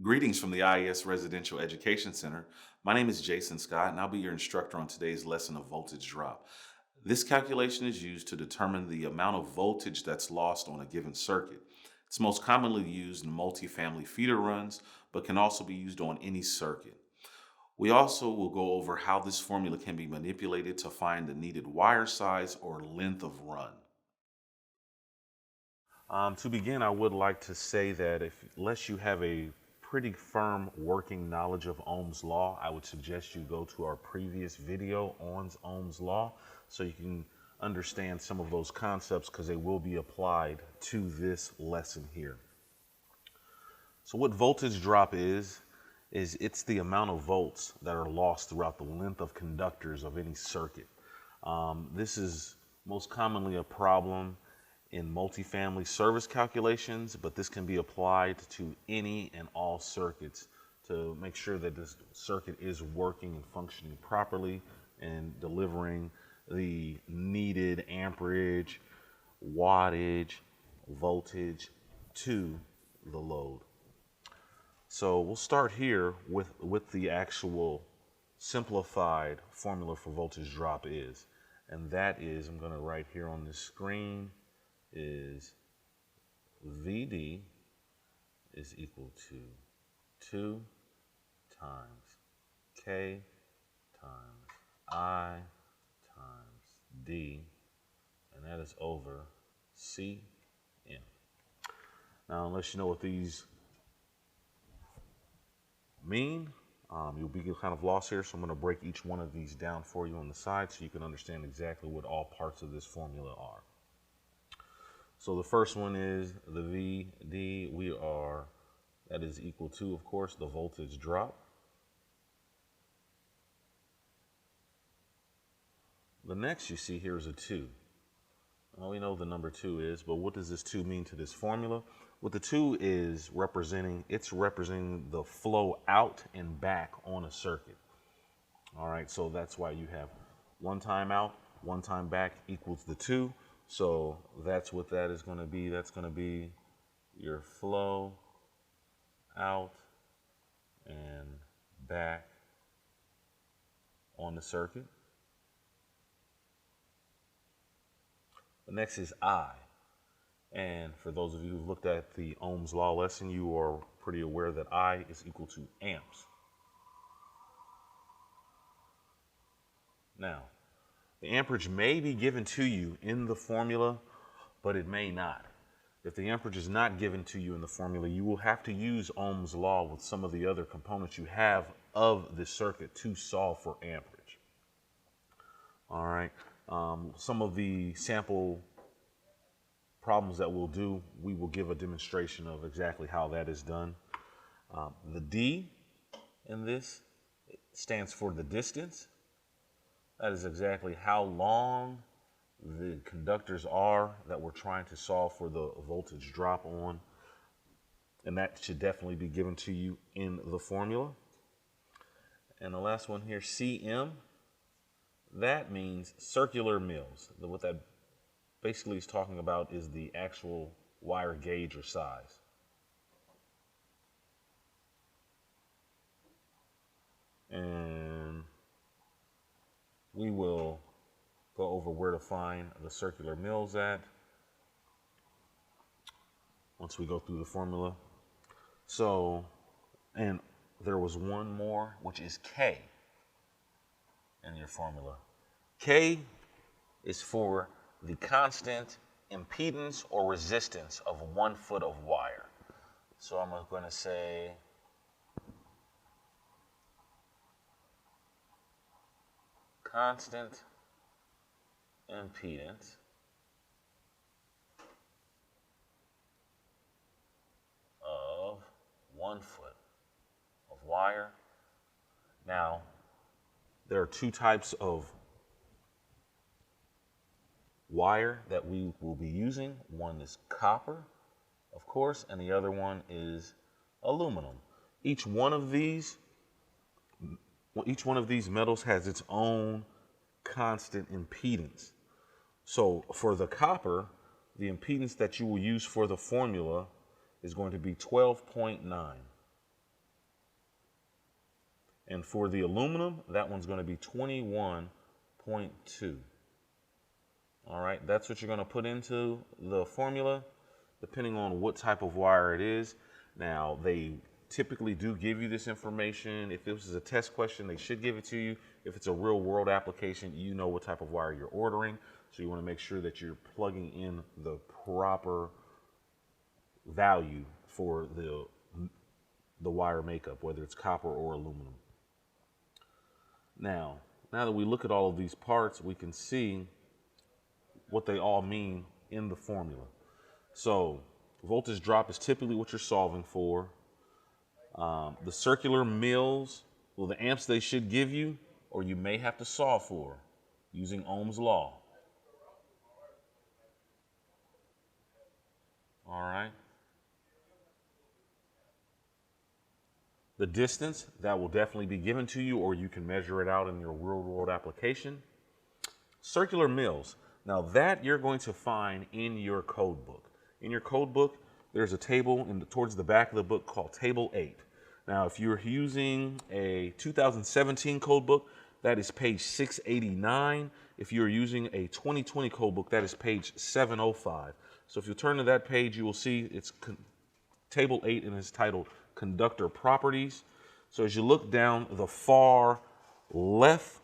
Greetings from the IES Residential Education Center. My name is Jason Scott, and I'll be your instructor on today's lesson of voltage drop. This calculation is used to determine the amount of voltage that's lost on a given circuit. It's most commonly used in multifamily feeder runs, but can also be used on any circuit. We also will go over how this formula can be manipulated to find the needed wire size or length of run. To begin, I would like to say that unless you have a pretty firm working knowledge of Ohm's law, I would suggest you go to our previous video on Ohm's law so you can understand some of those concepts because they will be applied to this lesson here. So what voltage drop is it's the amount of volts that are lost throughout the length of conductors of any circuit. This is most commonly a problem in multifamily service calculations, but this can be applied to any and all circuits to make sure that this circuit is working and functioning properly and delivering the needed amperage, wattage, voltage to the load. So we'll start here with the actual simplified formula for voltage drop is, and that is, I'm going to write here on the screen, is VD is equal to 2 times K times I times D, and that is over CM. Now, unless you know what these mean, you'll be kind of lost here, so I'm going to break each one of these down for you on the side so you can understand exactly what all parts of this formula are. So the first one is the VD. That is equal to, of course, the voltage drop. The next you see here is a 2. Well, we know the number 2 is, but what does this 2 mean to this formula? What the 2 is representing, it's representing the flow out and back on a circuit. All right, so that's why you have one time out, one time back equals the 2. So that's what that is going to be. That's going to be your flow out and back on the circuit. The next is I. And for those of you who've looked at the Ohm's law lesson, you are pretty aware that I is equal to amps. Now, the amperage may be given to you in the formula, but it may not. If the amperage is not given to you in the formula, you will have to use Ohm's law with some of the other components you have of the circuit to solve for amperage. All right. Some of the sample problems that we'll do, we will give a demonstration of exactly how that is done. The D in this stands for the distance. That is exactly how long the conductors are that we're trying to solve for the voltage drop on. And that should definitely be given to you in the formula. And the last one here, CM, that means circular mills. What that basically is talking about is the actual wire gauge or size. And we will go over where to find the circular mills at once we go through the formula. So, and there was one more, which is K in your formula. K is for the constant impedance or resistance of 1 foot of wire. So I'm going to say constant impedance of 1 foot of wire. Now, there are 2 types of wire that we will be using. One is copper, of course, and the other one is aluminum. Each one of these metals has its own constant impedance. So for the copper, the impedance that you will use for the formula is going to be 12.9. And for the aluminum, that one's going to be 21.2. All right, that's what you're going to put into the formula, depending on what type of wire it is. Now, they typically do give you this information. If this is a test question, they should give it to you. If it's a real world application, you know what type of wire you're ordering. So you want to make sure that you're plugging in the proper value for the wire makeup, whether it's copper or aluminum. Now that we look at all of these parts, we can see what they all mean in the formula. So voltage drop is typically what you're solving for. The circular mills, well, the amps they should give you, or you may have to solve for using Ohm's law. All right. The distance, that will definitely be given to you, or you can measure it out in your real world application. Circular mills, now that you're going to find in your code book. In your code book, there's a table towards the back of the book called Table 8. Now, if you're using a 2017 code book, that is page 689. If you're using a 2020 code book, that is page 705. So if you turn to that page, you will see it's Table 8 and it's titled Conductor Properties. So as you look down the far left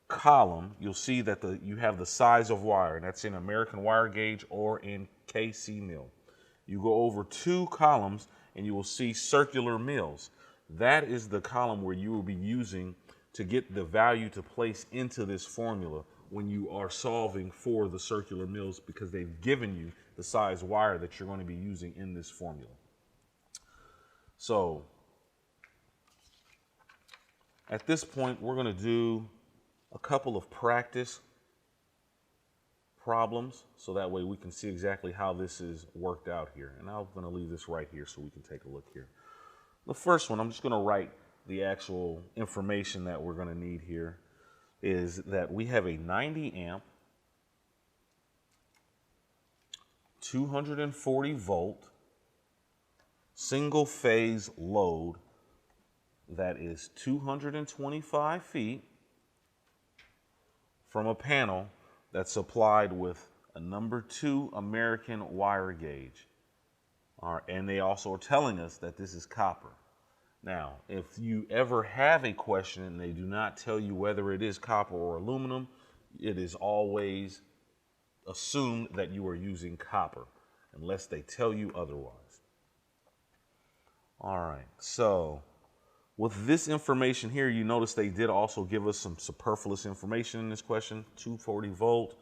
column, you'll see that you have the size of wire, and that's in American wire gauge or in KC mill. You go over 2 columns and you will see circular mills. That is the column where you will be using to get the value to place into this formula when you are solving for the circular mills, because they've given you the size wire that you're going to be using in this formula. So at this point, we're going to do a couple of practice problems so that way we can see exactly how this is worked out here. And I'm going to leave this right here so we can take a look here. The first one, I'm just going to write the actual information that we're going to need here, is that we have a 90 amp, 240 volt, single phase load that is 225 feet from a panel that's supplied with a number 2 American wire gauge. All right, and they also are telling us that this is copper. Now, if you ever have a question and they do not tell you whether it is copper or aluminum, it is always assumed that you are using copper unless they tell you otherwise. All right, so with this information here, you notice they did also give us some superfluous information in this question. 240 volt,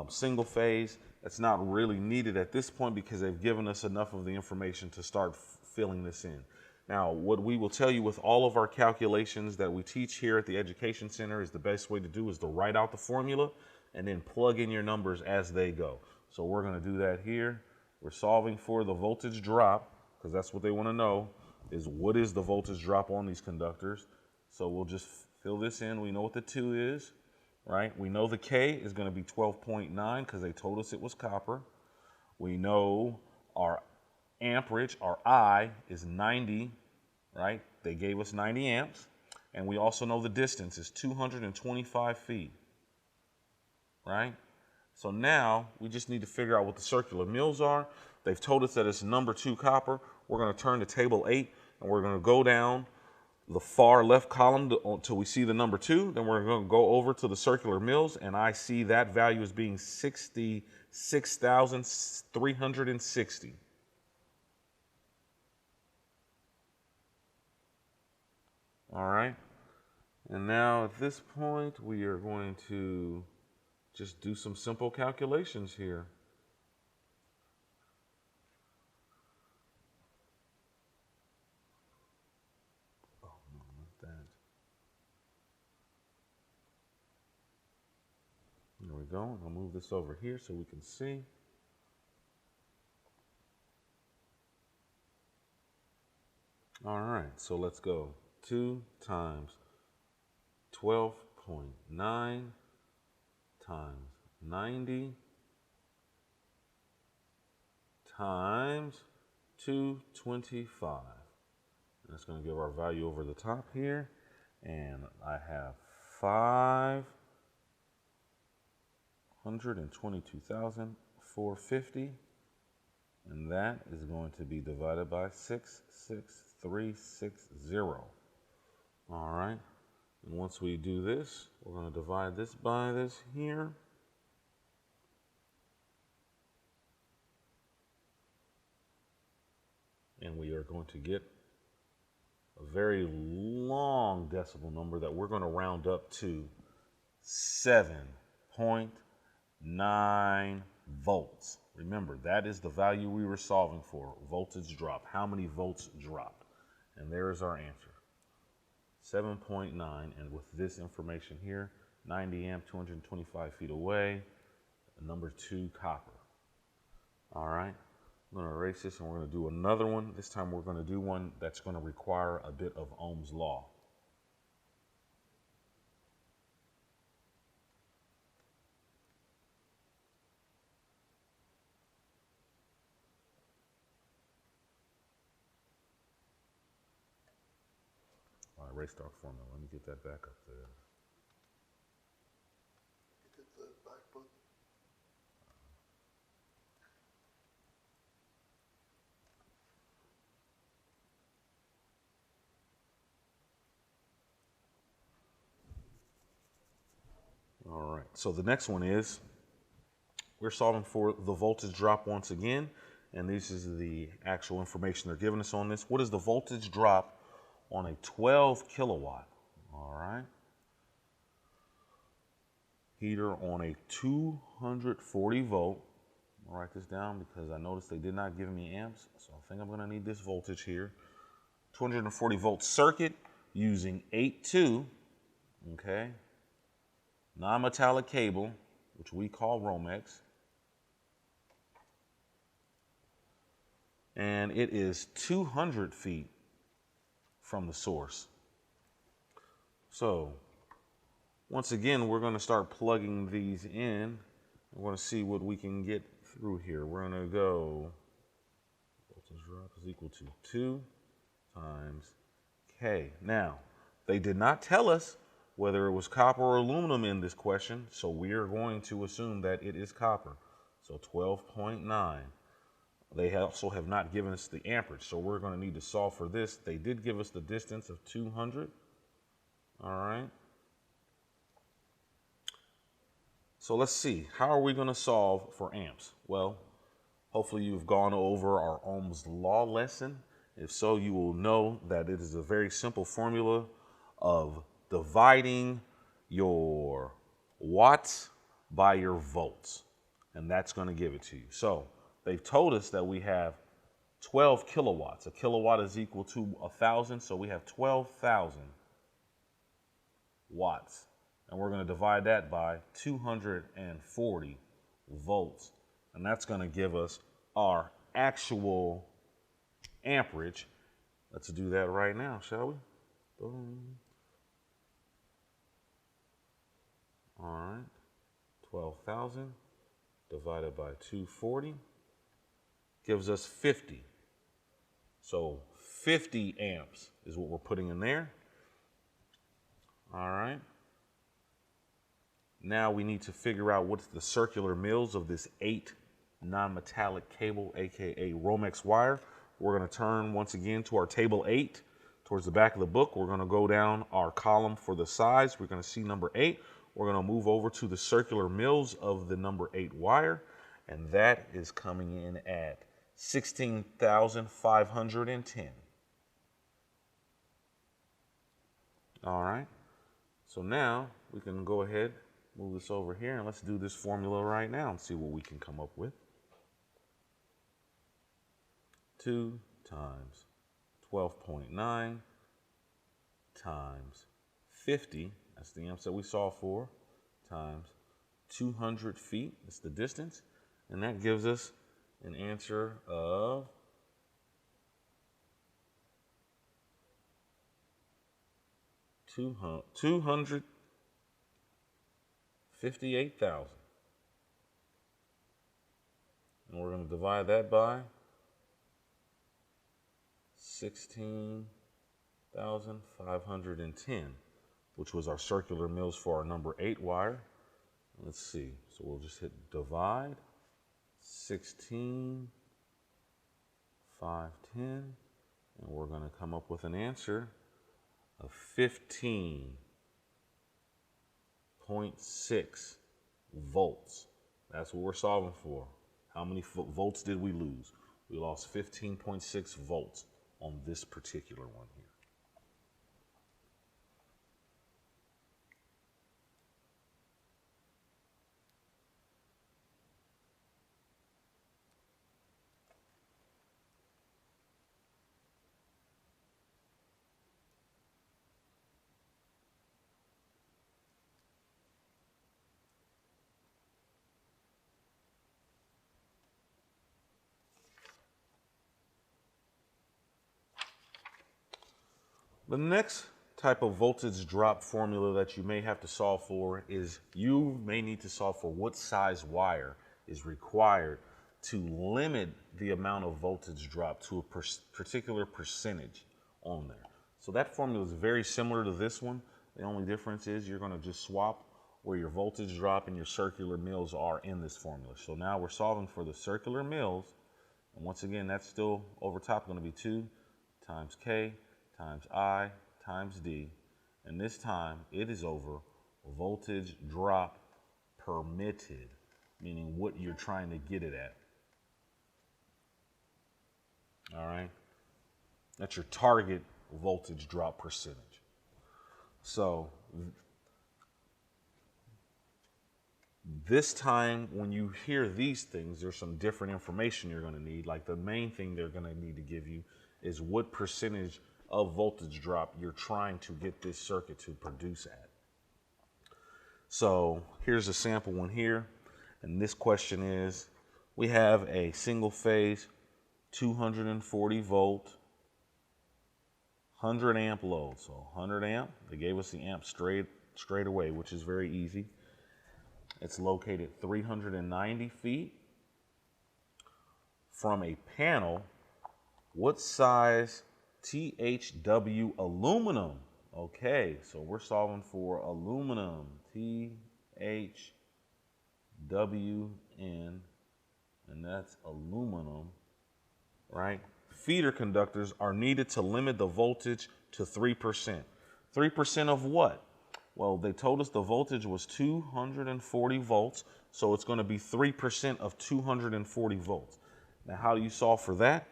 single phase. That's not really needed at this point because they've given us enough of the information to start filling this in. Now, what we will tell you with all of our calculations that we teach here at the Education Center is the best way to do is to write out the formula and then plug in your numbers as they go. So we're going to do that here. We're solving for the voltage drop because that's what they want to know, is what is the voltage drop on these conductors. So we'll just fill this in. We know what the 2 is, right? We know the K is going to be 12.9 because they told us it was copper. We know our amperage, our I, is 90, right? They gave us 90 amps. And we also know the distance is 225 feet, right? So now we just need to figure out what the circular mills are. They've told us that it's number 2 copper. We're going to turn to Table 8 and we're going to go down the far left column until we see the number 2. Then we're going to go over to the circular mills, and I see that value as being 66,360. All right. And now at this point, we are going to just do some simple calculations here. Oh, no, not that. There we go. I'll move this over here so we can see. All right, so let's go. 2 times 12.9 times 90 times 225. That's going to give our value over the top here. And I have 522,450. And that is going to be divided by 66360. All right. And once we do this, we're going to divide this by this here. And we are going to get a very long decimal number that we're going to round up to 7.9 volts. Remember, that is the value we were solving for, voltage drop. How many volts dropped? And there is our answer, 7.9. And with this information here, 90 amp, 225 feet away, number 2, copper. All right. I'm going to erase this and we're going to do another one. This time we're going to do one that's going to require a bit of Ohm's law. I erased our formula. Let me get that back up there. Hit the back button. All right, so the next one is, we're solving for the voltage drop once again, and this is the actual information they're giving us on this. What is the voltage drop on a 12 kilowatt? All right. Heater on a 240 volt. I'll write this down because I noticed they did not give me amps, so I think I'm going to need this voltage here. 240 volt circuit using 8-2, okay, non-metallic cable, which we call Romex, and it is 200 feet from the source. So once again, we're going to start plugging these in. We're going to see what we can get through here. We're going to go, voltage drop is equal to 2 times K. Now, they did not tell us whether it was copper or aluminum in this question, so we are going to assume that it is copper. So 12.9. They also have not given us the amperage, so we're going to need to solve for this. They did give us the distance of 200. All right. So let's see, how are we going to solve for amps? Well, hopefully you've gone over our Ohm's law lesson. If so, you will know that it is a very simple formula of dividing your watts by your volts, and that's going to give it to you. So they've told us that we have 12 kilowatts. A kilowatt is equal to 1,000, so we have 12,000 watts. And we're going to divide that by 240 volts. And that's going to give us our actual amperage. Let's do that right now, shall we? Boom. All right. 12,000 divided by 240 gives us 50. So 50 amps is what we're putting in there. All right. Now we need to figure out what's the circular mills of this 8 non-metallic cable, aka Romex wire. We're going to turn once again to our table 8 towards the back of the book. We're going to go down our column for the size. We're going to see number 8. We're going to move over to the circular mills of the number 8 wire, and that is coming in at 16,510. All right. So now we can go ahead, move this over here, and let's do this formula right now and see what we can come up with. 2 times 12.9 times 50, that's the amps that we saw for, times 200 feet, that's the distance, and that gives us an answer of 258,000. And we're going to divide that by 16,510. which was our circular mills for our number 8 wire. Let's see. So we'll just hit divide. 16, 510, and we're going to come up with an answer of 15.6 volts. That's what we're solving for. How many volts did we lose? We lost 15.6 volts on this particular one here. The next type of voltage drop formula that you may have to solve for is you may need to solve for what size wire is required to limit the amount of voltage drop to a particular percentage on there. So that formula is very similar to this one. The only difference is you're going to just swap where your voltage drop and your circular mills are in this formula. So now we're solving for the circular mills. And once again, that's still over top going to be 2 times K times I times D, and this time it is over voltage drop permitted, meaning what you're trying to get it at. All right, that's your target voltage drop percentage. So this time when you hear these things, there's some different information you're going to need. Like the main thing they're going to need to give you is what percentage of voltage drop you're trying to get this circuit to produce at. So here's a sample one here, and this question is, we have a single phase 240 volt 100 amp load. So 100 amp, they gave us the amp straight away, which is very easy. It's located 390 feet from a panel. What size THW aluminum? Okay, so we're solving for aluminum. THWN, and that's aluminum, right? Feeder conductors are needed to limit the voltage to 3%. 3% of what? Well, they told us the voltage was 240 volts, so it's going to be 3% of 240 volts. Now, how do you solve for that?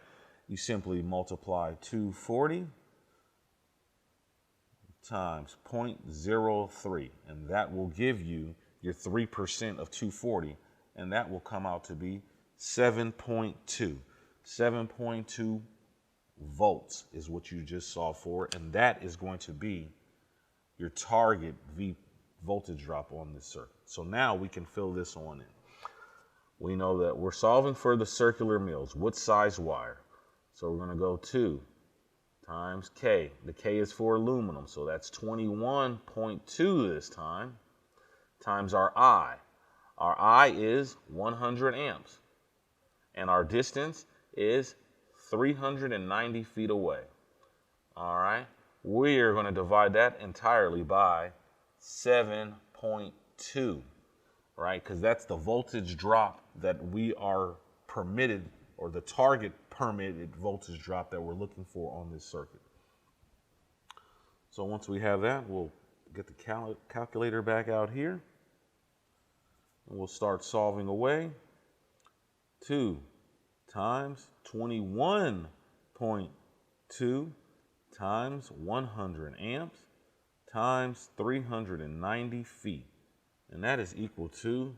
You simply multiply 240 times 0.03, and that will give you your 3% of 240, and that will come out to be 7.2. 7.2 volts is what you just solved for, and that is going to be your target voltage drop on this circuit. So now we can fill this on in. We know that we're solving for the circular mills. What size wire? So we're going to go 2 times K. The K is for aluminum, so that's 21.2 this time, times our I. Our I is 100 amps, and our distance is 390 feet away. All right, we are going to divide that entirely by 7.2, right? Because that's the voltage drop that we are permitted, or the target permitted voltage drop that we're looking for on this circuit. So once we have that, we'll get the calculator back out here, and we'll start solving away. 2 times 21.2 times 100 amps times 390 feet, and that is equal to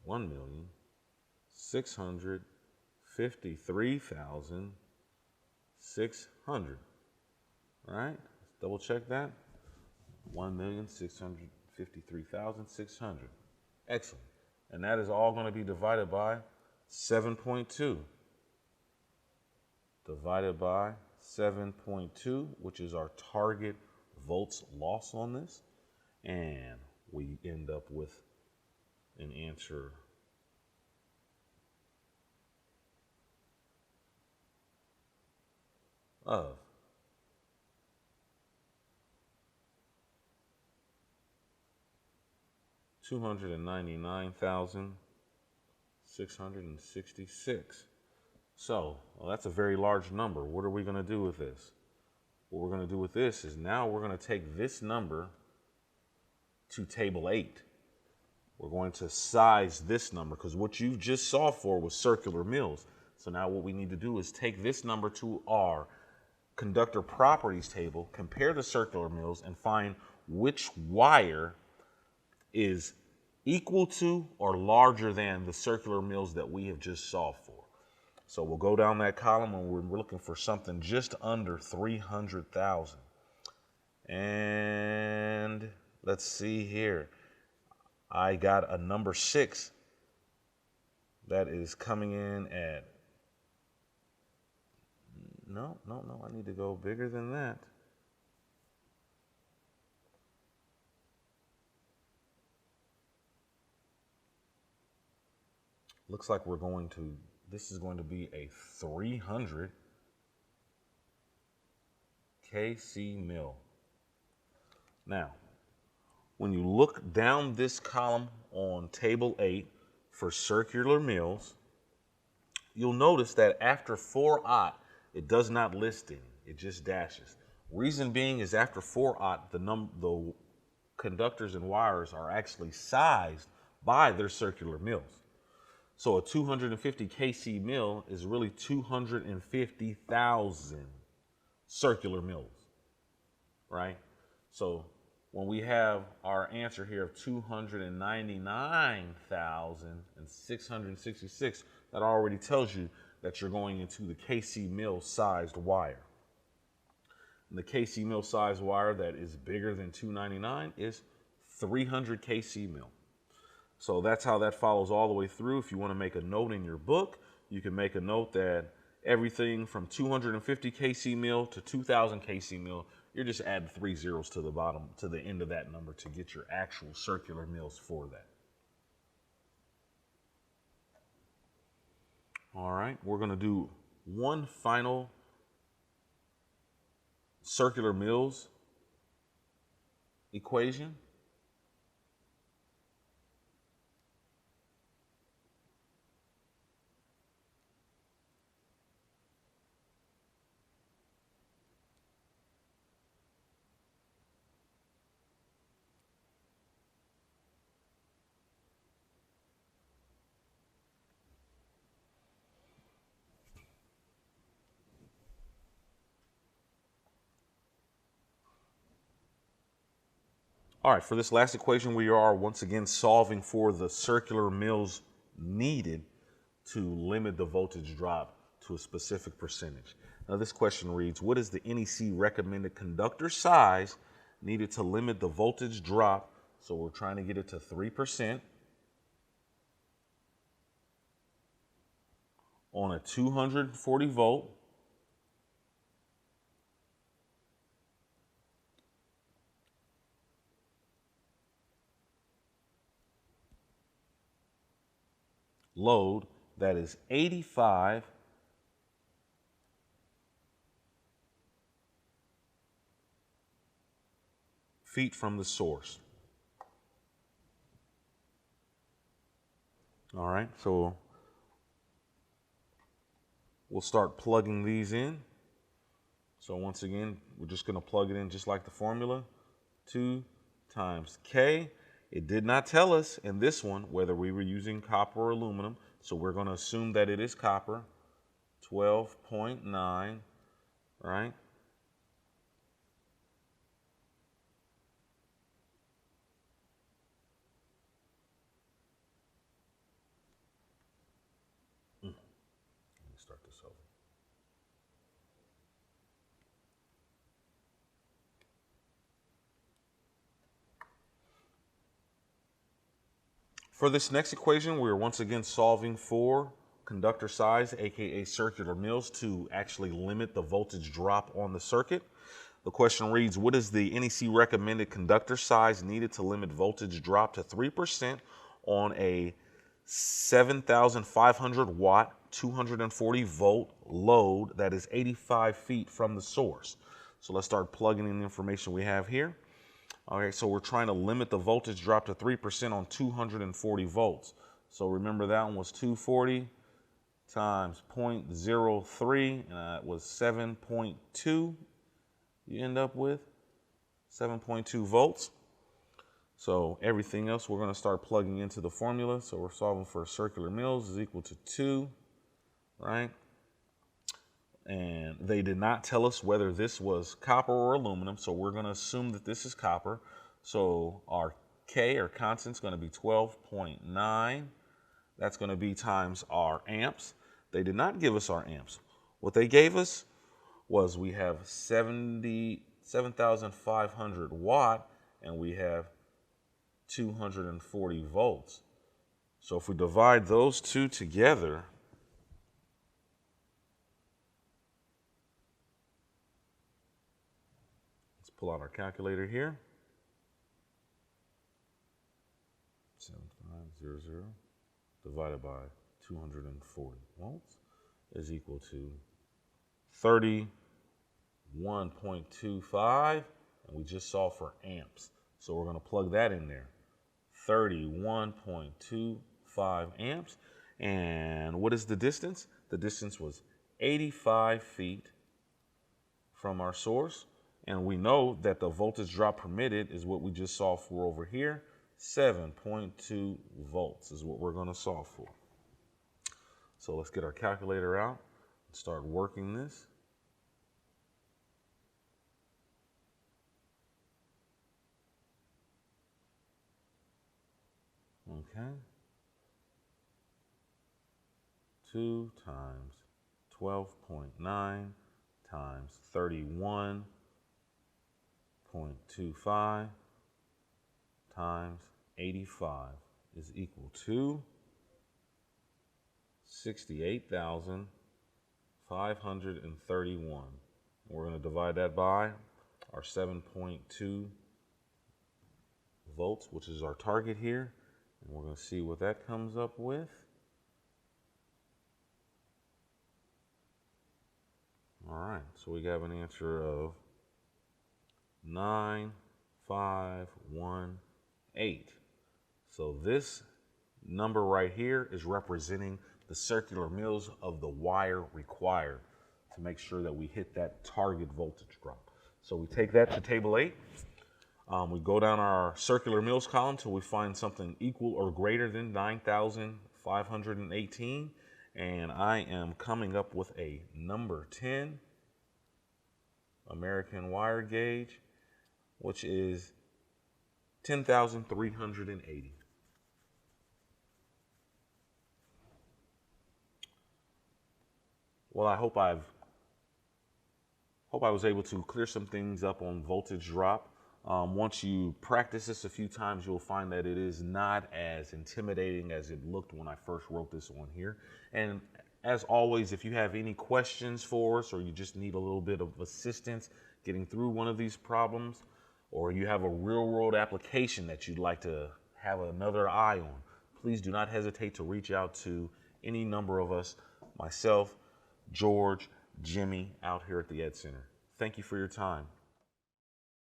1,653,600. All right, let's double check that. 1,653,600. Excellent. And that is all going to be divided by 7.2. Divided by 7.2, which is our target volts loss on this. And we end up with an answer of 299,666. So, well, that's a very large number. What are we going to do with this? What we're going to do with this is now we're going to take this number to table 8. We're going to size this number because what you just saw for was circular mills. So now what we need to do is take this number to our conductor properties table, compare the circular mills, and find which wire is equal to or larger than the circular mills that we have just solved for. So we'll go down that column and we're looking for something just under 300,000. And let's see here. I got a number 6 that is coming in at, no, I need to go bigger than that. Looks like this is going to be a 300 KC mill. Now, when you look down this column on table 8 for circular mills, you'll notice that after 4-aught, it does not list any, it just dashes. Reason being is after 4-aught, the conductors and wires are actually sized by their circular mills. So a 250 KC mill is really 250,000 circular mills, right? So when we have our answer here of 299,666, that already tells you that you're going into the KC mill sized wire. And the KC mill sized wire that is bigger than 299 is 300 KC mill. So that's how that follows all the way through. If you want to make a note in your book, you can make a note that everything from 250 KC mill to 2000 KC mill, you're just adding 3 zeros to the bottom, to the end of that number to get your actual circular mills for that. All right, we're going to do one final circular mills equation. All right, for this last equation, we are once again solving for the circular mills needed to limit the voltage drop to a specific percentage. Now this question reads, what is the NEC recommended conductor size needed to limit the voltage drop? So we're trying to get it to 3% on a 240 volt load that is 85 feet from the source. All right, so we'll start plugging these in. So once again, we're just going to plug it in just like the formula. 2 times K. It did not tell us in this one whether we were using copper or aluminum, so we're going to assume that it is copper. 12.9, right? Let me start this over. For this next equation, we're once again solving for conductor size, aka circular mills, to actually limit the voltage drop on the circuit. The question reads, what is the NEC recommended conductor size needed to limit voltage drop to 3% on a 7,500 watt, 240 volt load that is 85 feet from the source? So let's start plugging in the information we have here. All right, so we're trying to limit the voltage drop to 3% on 240 volts. So remember that one was 240 times 0.03, and that was 7.2. You end up with 7.2 volts. So everything else we're going to start plugging into the formula. So we're solving for circular mills is equal to 2, right? And they did not tell us whether this was copper or aluminum, so we're going to assume that this is copper. So our K, or constant, is going to be 12.9. That's going to be times our amps. They did not give us our amps. What they gave us was we have 7,500 watt, and we have 240 volts. So if we divide those two together, let's pull out our calculator here. 7500 divided by 240 volts is equal to 31.25, and we just solved for amps. So we're going to plug that in there. 31.25 amps. And what is the distance? The distance was 85 feet from our source. And we know that the voltage drop permitted is what we just solved for over here. 7.2 volts is what we're going to solve for. So let's get our calculator out and start working this. Okay. 2 times 12.9 times 31.25 times 85 is equal to 68,531. We're going to divide that by our 7.2 volts, which is our target here. And we're going to see what that comes up with. All right, so we have an answer of 9518. So this number right here is representing the circular mills of the wire required to make sure that we hit that target voltage drop. So we take that to table 8. We go down our circular mills column till we find something equal or greater than 9,518. And I am coming up with a number 10 American wire gauge, which is 10,380. Well, I hope I was able to clear some things up on voltage drop. Once you practice this a few times, you'll find that it is not as intimidating as it looked when I first wrote this on here. And as always, if you have any questions for us, or you just need a little bit of assistance getting through one of these problems, or you have a real-world application that you'd like to have another eye on, please do not hesitate to reach out to any number of us, myself, George, Jimmy, out here at the Ed Center. Thank you for your time.